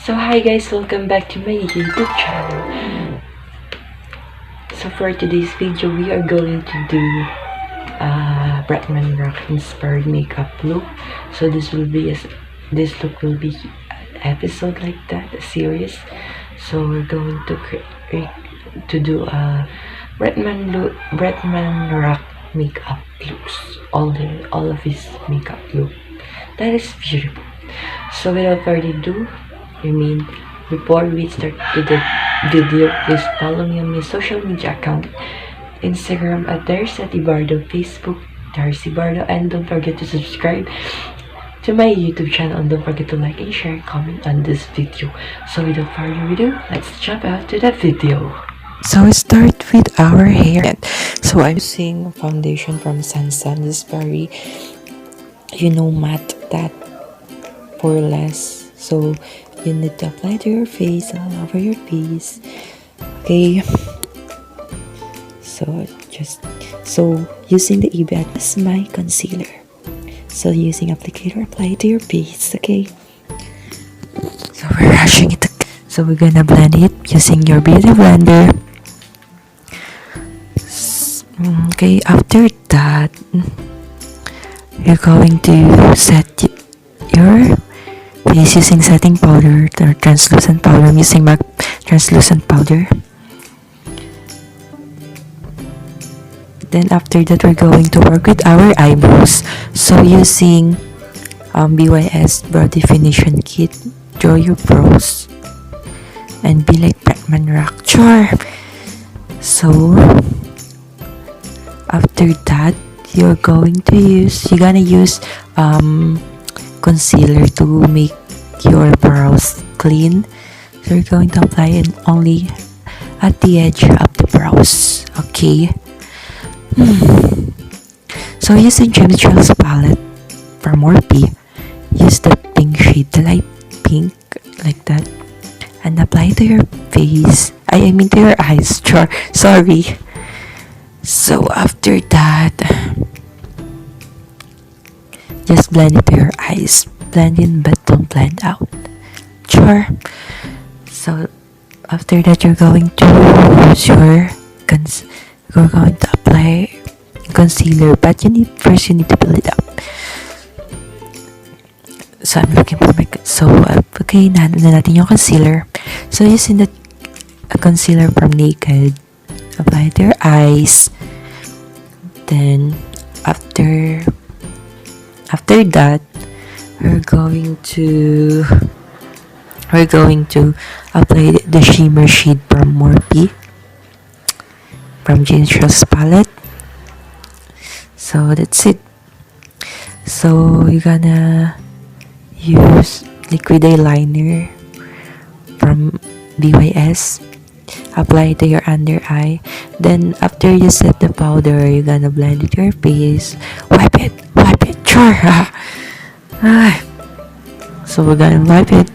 So hi guys, welcome back to my YouTube channel. So for today's video, we are going to do Bretman rock inspired makeup look. So this look will be an episode like that, a series. So we're going to do a Bretman rock makeup looks. All of his makeup look. That is beautiful. So without further ado, before we start to the video, please follow me on my social media account, Instagram at Darius Evardo, Facebook Darius Evardo, and don't forget to subscribe to my YouTube channel, and don't forget to like and share, comment on this video. So without further ado, let's jump out to the video. So we start with our hair. So I'm using foundation from Sansan. This is very matte, that poreless. So you need to apply to your face, all over your face. Okay. So using the EB as my concealer. So using applicator, apply to your face. Okay. So we're rushing it. So we're gonna blend it using your beauty blender. Okay. After that, you're going to set your face using setting powder or translucent powder. I'm using MAC translucent powder. Then after that, we're going to work with our eyebrows. So using BYS Brow Definition Kit, draw your brows and be like Bretman rock. Sure. So after that, you're gonna use concealer to make your brows clean. So you're going to apply it only at the edge of the brows. Okay. So using James Charles palette from Morphe, use the pink shade, the light pink, like that, and apply to your face. I mean to your eyes. Sorry. So after that, just blend it to your eyes. Blend in but don't blend out. Sure. So after that, you're going to use you're going to apply concealer, but you need to build it up. So I'm looking for okay, na natin yung concealer. So using the concealer from Naked, apply it to your eyes. Then after that, we're going to apply the shimmer shade from Morphe, from James Charles palette. So that's it. So you're gonna use liquid eyeliner from BYS, apply to your under eye. Then after you set the powder, you're gonna blend it to your face. Wipe it. Sure. So we're gonna wipe it.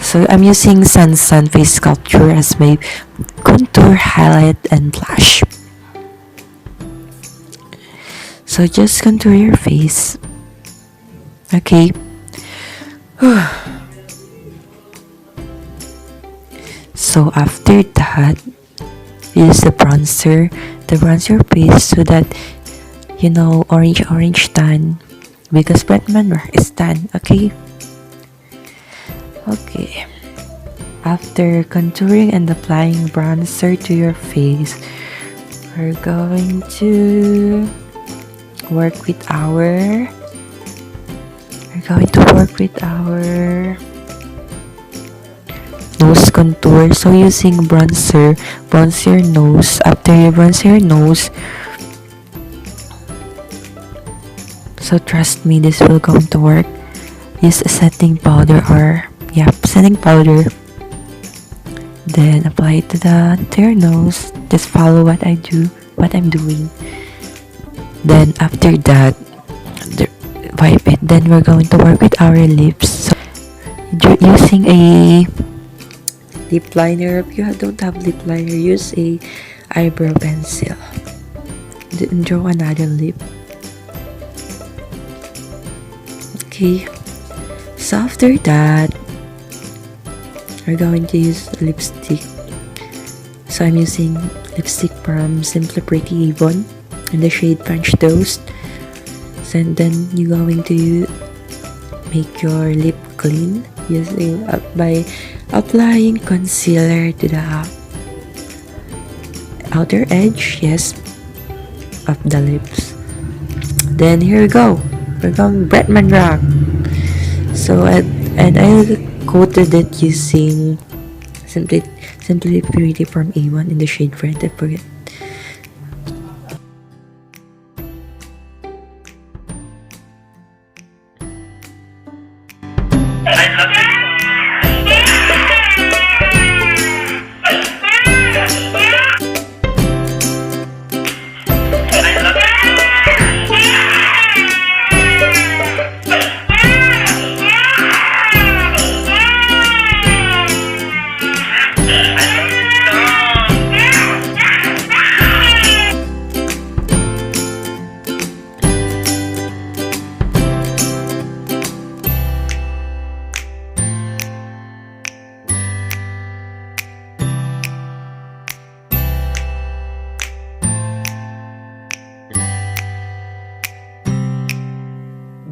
So I'm using Sun Face Sculpture as my contour, highlight, and blush. So just contour your face. Okay. So after that, use the bronzer to bronze your face so that orange tan, because Bretman is tan. Okay. After contouring and applying bronzer to your face, we're going to work with our nose contour. So using bronze your nose. After you bronze your nose, so trust me, this will going to work. Use a setting powder setting powder. Then apply it to your nose. Just follow what I'm doing. Then after that, wipe it. Then we're going to work with our lips. So using a lip liner. If you don't have lip liner, use a eyebrow pencil. Then draw another lip. Okay. So after that, we're going to use lipstick. So I'm using lipstick from Simply Pretty Avon in the shade French Toast. And then you're going to make your lip clean using by applying concealer to the outer edge, yes, of the lips. Then here we go. We're going Bretman rock. So and I coated it using Simply Pretty from A1 in the shade Friend. I forget.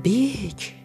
Beige.